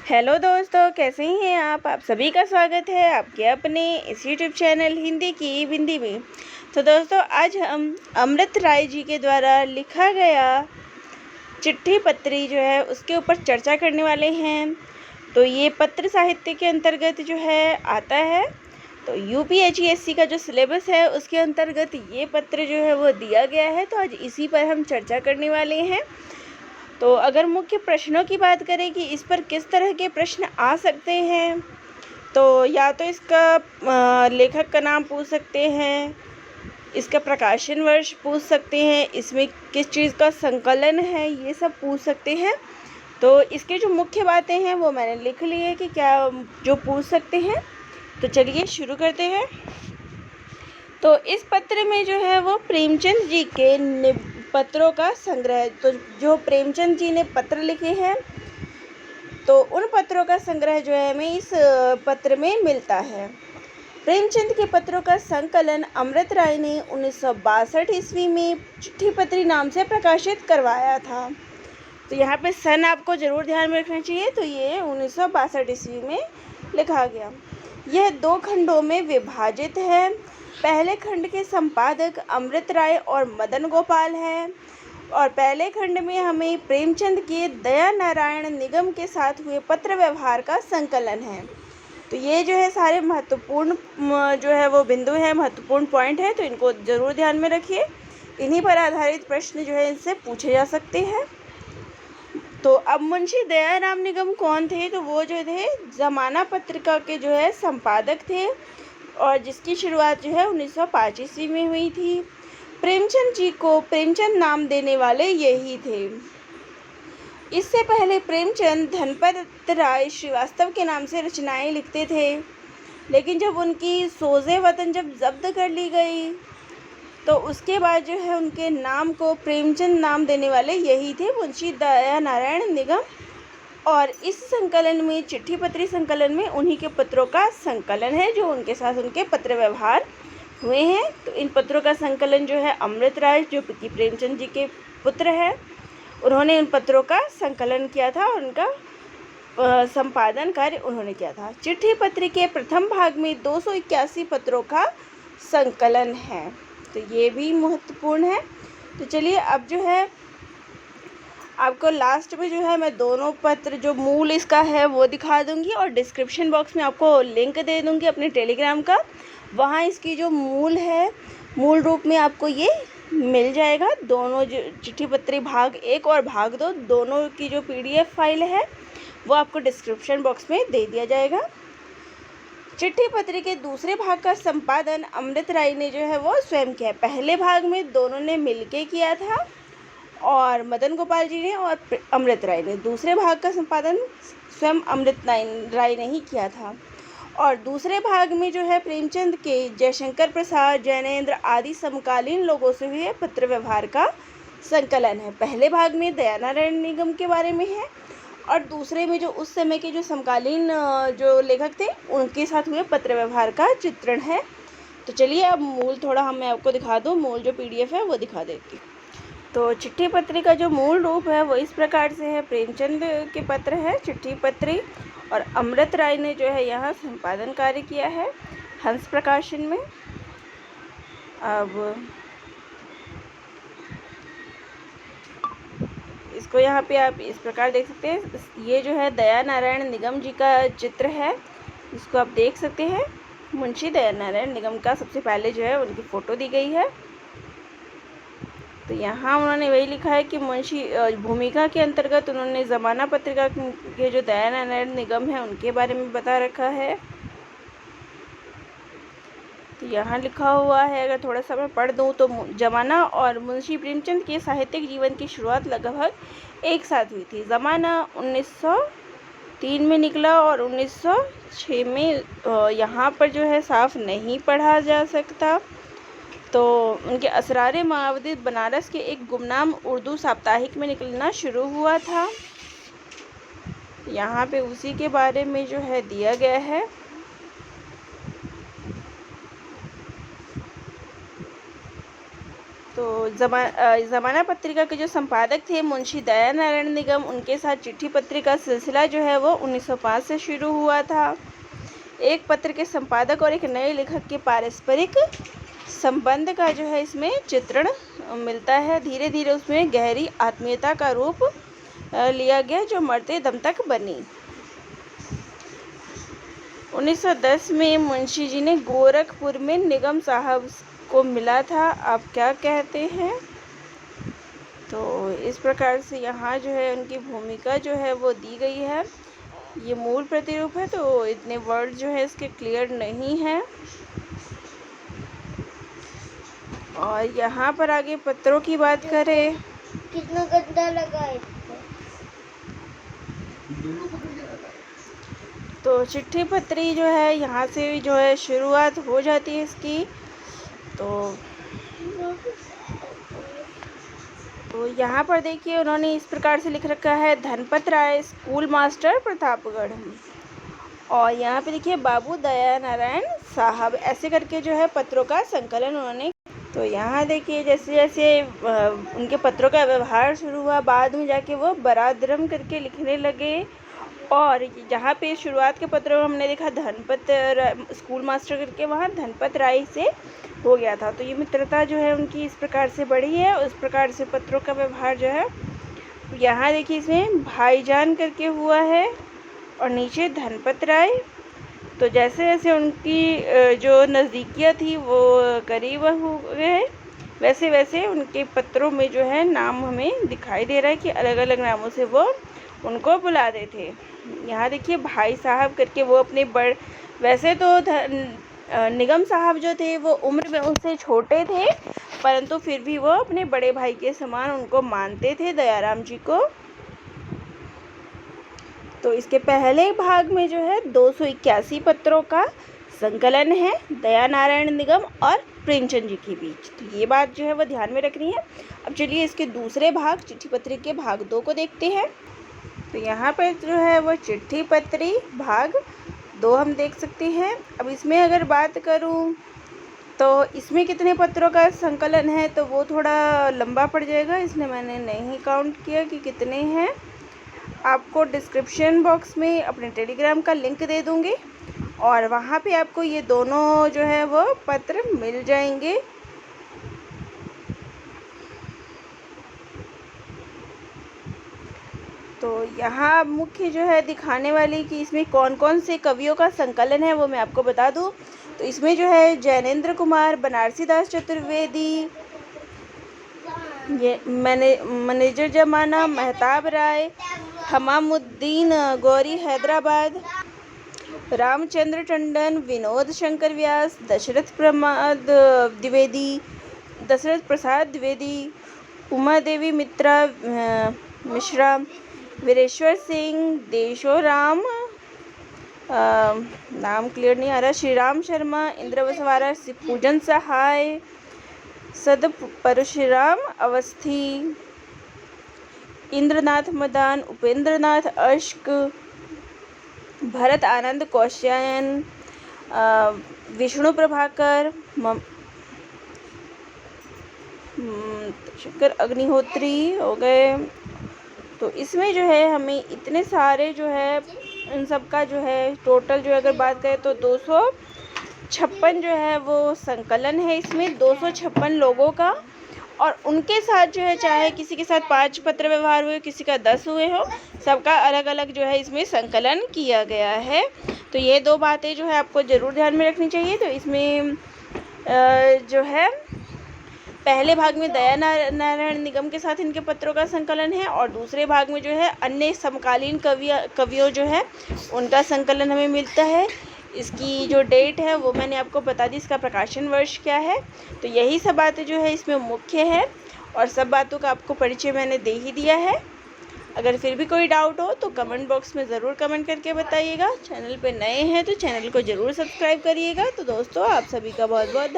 Hello दोस्तों, कैसे हैं आप सभी का स्वागत है आपके अपने इस यूट्यूब चैनल हिंदी की बिंदी में। तो दोस्तों, आज हम अमृत राय जी के द्वारा लिखा गया चिट्ठी पत्री जो है उसके ऊपर चर्चा करने वाले हैं। तो ये पत्र साहित्य के अंतर्गत जो है आता है। तो यूपीएससी का जो सिलेबस है उसके अंतर्गत ये पत्र जो है वो दिया गया है। तो आज इसी पर हम चर्चा करने वाले हैं। तो अगर मुख्य प्रश्नों की बात करें कि इस पर किस तरह के प्रश्न आ सकते हैं, तो या तो इसका लेखक का नाम पूछ सकते हैं, इसका प्रकाशन वर्ष पूछ सकते हैं, इसमें किस चीज़ का संकलन है, ये सब पूछ सकते हैं। तो इसके जो मुख्य बातें हैं वो मैंने लिख ली है कि क्या जो पूछ सकते हैं। तो चलिए शुरू करते हैं। तो इस पत्र में जो है वो प्रेमचंद जी के पत्रों का संग्रह, तो जो प्रेमचंद जी ने पत्र लिखे हैं तो उन पत्रों का संग्रह जो है हमें इस पत्र में मिलता है। प्रेमचंद के पत्रों का संकलन अमृत राय ने 1962 ईस्वी में चिट्ठी पत्री नाम से प्रकाशित करवाया था। तो यहाँ पे सन आपको ज़रूर ध्यान में रखना चाहिए। तो ये 1962 ईस्वी में लिखा गया। यह 2 खंडों में विभाजित है। पहले खंड के संपादक अमृत राय और मदन गोपाल हैं और पहले खंड में हमें प्रेमचंद के दया नारायण निगम के साथ हुए पत्र व्यवहार का संकलन है। तो ये जो है सारे महत्वपूर्ण जो है वो बिंदु है, महत्वपूर्ण पॉइंट है, तो इनको ज़रूर ध्यान में रखिए। इन्हीं पर आधारित प्रश्न जो है इनसे पूछे जा सकते हैं। तो अब मुंशी दयाराम निगम कौन थे? तो वो जो थे ज़माना पत्रिका के जो है संपादक थे और जिसकी शुरुआत जो है 1905 ईस्वी में हुई थी। प्रेमचंद जी को प्रेमचंद नाम देने वाले यही थे। इससे पहले प्रेमचंद धनपत राय श्रीवास्तव के नाम से रचनाएं लिखते थे, लेकिन जब उनकी सोजे वतन जब जब्त कर ली गई तो उसके बाद जो है उनके नाम को प्रेमचंद नाम देने वाले यही थे, मुंशी दया नारायण निगम। और इस संकलन में, चिट्ठी पत्री संकलन में, उन्हीं के पत्रों का संकलन है जो उनके साथ उनके पत्र व्यवहार हुए हैं। तो इन पत्रों का संकलन जो है अमृत राय, जो कि प्रेमचंद जी के पुत्र हैं, उन्होंने उन पत्रों का संकलन किया था और उनका संपादन कार्य उन्होंने किया था। चिट्ठी पत्री के प्रथम भाग में 281 पत्रों का संकलन है। तो ये भी महत्वपूर्ण है। तो चलिए अब जो है आपको लास्ट में जो है मैं दोनों पत्र जो मूल इसका है वो दिखा दूंगी और डिस्क्रिप्शन बॉक्स में आपको लिंक दे दूंगी अपने टेलीग्राम का। वहाँ इसकी जो मूल है, मूल रूप में आपको ये मिल जाएगा। दोनों जो चिट्ठी पत्री भाग 1 और भाग 2 दोनों की जो PDF फाइल है वो आपको डिस्क्रिप्शन बॉक्स में दे दिया जाएगा। चिट्ठी पत्री के दूसरे भाग का संपादन अमृत राय ने जो है वो स्वयं किया। पहले भाग में दोनों ने मिलके किया था और मदन गोपाल जी ने और अमृत राय ने। दूसरे भाग का संपादन स्वयं अमृत राय ने ही किया था। और दूसरे भाग में जो है प्रेमचंद के जयशंकर प्रसाद, जैनेन्द्र आदि समकालीन लोगों से हुए पत्र व्यवहार का संकलन है। पहले भाग में दयानारायण निगम के बारे में है और दूसरे में जो उस समय के जो समकालीन जो लेखक थे उनके साथ हुए पत्र व्यवहार का चित्रण है। तो चलिए अब मूल थोड़ा मैं आपको दिखा दूँ, मूल जो PDF है वो दिखा देती हूँ। तो चिट्ठी पत्री का जो मूल रूप है वो इस प्रकार से है। प्रेमचंद के पत्र है चिट्ठी पत्री और अमृत राय ने जो है यहाँ संपादन कार्य किया है हंस प्रकाशन में। अब इसको यहाँ पे आप इस प्रकार देख सकते हैं। ये जो है दया नारायण निगम जी का चित्र है, इसको आप देख सकते हैं। मुंशी दया नारायण निगम का सबसे पहले जो है उनकी फ़ोटो दी गई है। तो यहाँ उन्होंने वही लिखा है कि मुंशी भूमिका के अंतर्गत उन्होंने ज़माना पत्रिका के जो दया नारायण निगम है उनके बारे में बता रखा है। तो यहाँ लिखा हुआ है, अगर थोड़ा सा मैं पढ़ दूँ तो ज़माना और मुंशी प्रेमचंद के साहित्यिक जीवन की शुरुआत लगभग एक साथ हुई थी। ज़माना 1903 में निकला और 1906 में यहाँ पर जो है साफ नहीं पढ़ा जा सकता। तो उनके असरारे मावदी बनारस के एक गुमनाम उर्दू साप्ताहिक में निकलना शुरू हुआ था। यहाँ पे उसी के बारे में जो है दिया गया है। तो ज़माना पत्रिका के जो संपादक थे मुंशी दया नारायण निगम, उनके साथ चिट्ठी पत्रिका सिलसिला जो है वो 1905 से शुरू हुआ था। एक पत्र के संपादक और एक नए लेखक के पारस्परिक संबंध का जो है इसमें चित्रण मिलता है। धीरे धीरे उसमें गहरी आत्मीयता का रूप लिया गया जो मरते दम तक बनी। 1910 में मुंशी जी ने गोरखपुर में निगम साहब को मिला था, आप क्या कहते हैं। तो इस प्रकार से यहाँ जो है उनकी भूमिका जो है वो दी गई है। ये मूल प्रतिरूप है तो इतने वर्ड जो है इसके क्लियर नहीं है। और यहाँ पर आगे पत्रों की बात करें, कितना गंदा लगा है तो चिट्ठी पत्री जो है यहाँ से जो है शुरुआत हो जाती है इसकी। तो यहाँ पर देखिए उन्होंने इस प्रकार से लिख रखा है, धनपत राय स्कूल मास्टर प्रतापगढ़। और यहाँ पे देखिए बाबू दया नारायण साहब, ऐसे करके जो है पत्रों का संकलन उन्होंने। तो यहाँ देखिए जैसे जैसे उनके पत्रों का व्यवहार शुरू हुआ, बाद में जाके वो बरादरम करके लिखने लगे। और जहाँ पे शुरुआत के पत्रों में हमने देखा धनपत स्कूल मास्टर करके, वहाँ धनपत राय से हो गया था। तो ये मित्रता जो है उनकी इस प्रकार से बढ़ी है, उस प्रकार से पत्रों का व्यवहार जो है। यहाँ देखिए इसमें भाईजान करके हुआ है और नीचे धनपत राय। तो जैसे जैसे उनकी जो नज़दीकियाँ थी वो करीब हो गए, वैसे वैसे उनके पत्रों में जो है नाम हमें दिखाई दे रहा है कि अलग अलग नामों से वो उनको बुलाते थे। यहाँ देखिए भाई साहब करके वो अपने वैसे तो निगम साहब जो थे वो उम्र में उनसे छोटे थे, परंतु फिर भी वो अपने बड़े भाई के समान उनको मानते थे, दयाराम जी को। तो इसके पहले भाग में जो है 281 पत्रों का संकलन है दया नारायण निगम और प्रेमचंद जी के बीच। तो ये बात जो है वो ध्यान में रखनी है। अब चलिए इसके दूसरे भाग चिट्ठी पत्री के भाग 2 को देखते हैं। तो यहाँ पर जो है वो चिट्ठी पत्री भाग 2 हम देख सकते हैं। अब इसमें अगर बात करूँ तो इसमें कितने पत्रों का संकलन है तो वो थोड़ा लंबा पड़ जाएगा, इसलिए मैंने नहीं काउंट किया कि कितने हैं। आपको डिस्क्रिप्शन बॉक्स में अपने टेलीग्राम का लिंक दे दूँगी और वहाँ पे आपको ये दोनों जो है वो पत्र मिल जाएंगे। तो यहाँ मुख्य जो है दिखाने वाली कि इसमें कौन कौन से कवियों का संकलन है वो मैं आपको बता दूँ। तो इसमें जो है जैनेन्द्र कुमार, बनारसी दास चतुर्वेदी, ये मैनेजर जमाना, महताब राय, हमामुद्दीन गौरी हैदराबाद, रामचंद्र टंडन, विनोद शंकर व्यास, दशरथ प्रसाद द्विवेदी, उमा देवी मिश्रा, वीरेश्वर सिंह, देशोराम, नाम क्लियर नहीं आ रहा, श्री राम शर्मा, इंद्र वसवारा, पूजन सहाय, सद परशुराम अवस्थी, इंद्रनाथ मदान, उपेंद्रनाथ अश्क, भरत आनंद कौश्यायन, विष्णु प्रभाकर, शंकर अग्निहोत्री हो गए। तो इसमें जो है हमें इतने सारे जो है इन सब का जो है टोटल जो अगर बात करें तो 256 जो है वो संकलन है इसमें, 256 लोगों का। और उनके साथ जो है चाहे किसी के साथ 5 पत्र व्यवहार हुए, किसी का 10 हुए हो, सबका अलग अलग जो है इसमें संकलन किया गया है। तो ये 2 बातें जो है आपको ज़रूर ध्यान में रखनी चाहिए। तो इसमें जो है पहले भाग में दया नारायण निगम के साथ इनके पत्रों का संकलन है और दूसरे भाग में जो है अन्य समकालीन कवियों जो है उनका संकलन हमें मिलता है। इसकी जो डेट है वो मैंने आपको बता दी, इसका प्रकाशन वर्ष क्या है। तो यही सब बातें जो है इसमें मुख्य है और सब बातों का आपको परिचय मैंने दे ही दिया है। अगर फिर भी कोई डाउट हो तो कमेंट बॉक्स में ज़रूर कमेंट करके बताइएगा। चैनल पे नए हैं तो चैनल को ज़रूर सब्सक्राइब करिएगा। तो दोस्तों आप सभी का बहुत बहुत धन्यवाद।